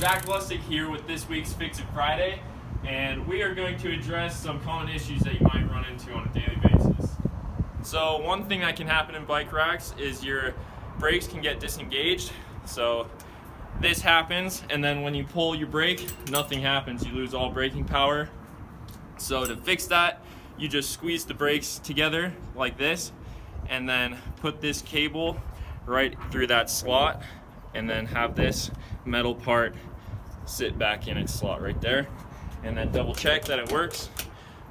Zach Lustig here with this week's Fix It Friday, and we are going to address some common issues that you might run into on a daily basis. So one thing that can happen in bike racks is your brakes can get disengaged. So this happens, and then when you pull your brake, nothing happens. You lose all braking power. So to fix that, you just squeeze the brakes together like this, and then put this cable right through that slot, and then have this metal part sit back in its slot right there, and then double check that it works,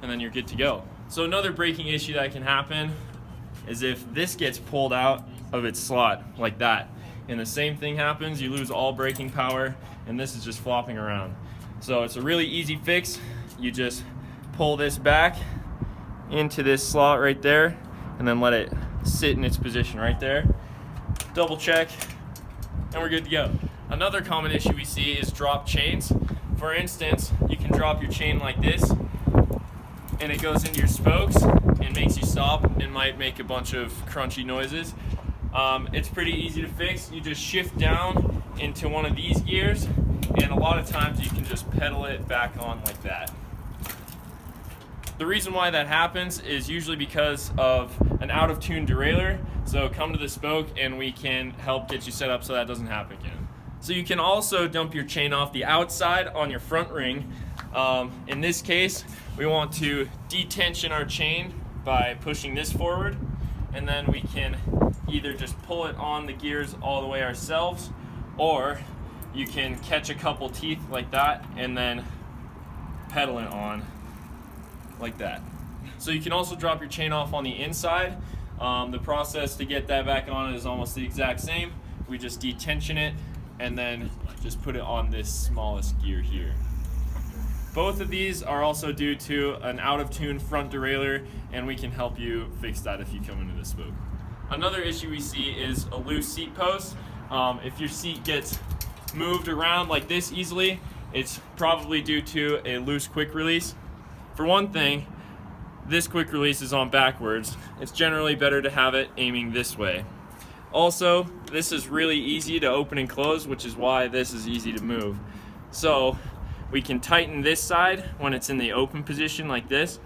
and then you're good to go. So another braking issue that can happen is if this gets pulled out of its slot like that, and the same thing happens, you lose all braking power, and this is just flopping around. So it's a really easy fix. You just pull this back into this slot right there, and then let it sit in its position right there. Double check, and we're good to go. Another common issue we see is drop chains. For instance, you can drop your chain like this, and it goes into your spokes and makes you stop and might make a bunch of crunchy noises. It's pretty easy to fix. You just shift down into one of these gears, and a lot of times you can just pedal it back on like that. The reason why that happens is usually because of an out of tune derailleur. So come to the spoke and we can help get you set up so that doesn't happen again. So you can also dump your chain off the outside on your front ring. In this case, we want to detension our chain by pushing this forward, and then we can either just pull it on the gears all the way ourselves, or you can catch a couple teeth like that and then pedal it on like that. So you can also drop your chain off on the inside. The process to get that back on is almost the exact same. We just detension it and then just put it on this smallest gear here. Both of these are also due to an out of tune front derailleur, and we can help you fix that if you come into the spoke. Another issue we see is a loose seat post. If your seat gets moved around like this easily, it's probably due to a loose quick release. For one thing, this quick release is on backwards. It's generally better to have it aiming this way. Also, this is really easy to open and close, which is why this is easy to move. So we can tighten this side when it's in the open position like this,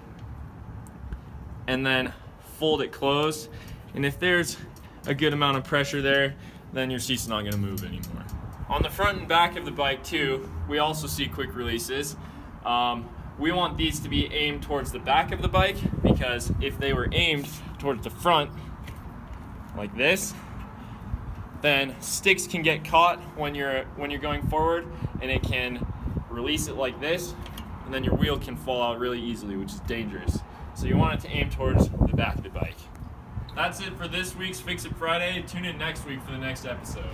and then fold it closed. And if there's a good amount of pressure there, then your seat's not gonna move anymore. On the front and back of the bike too, we also see quick releases. We want these to be aimed towards the back of the bike, because if they were aimed towards the front, like this, then sticks can get caught when you're going forward, and it can release it like this, and then your wheel can fall out really easily, which is dangerous. So you want it to aim towards the back of the bike. That's it for this week's Fix It Friday. Tune in next week for the next episode.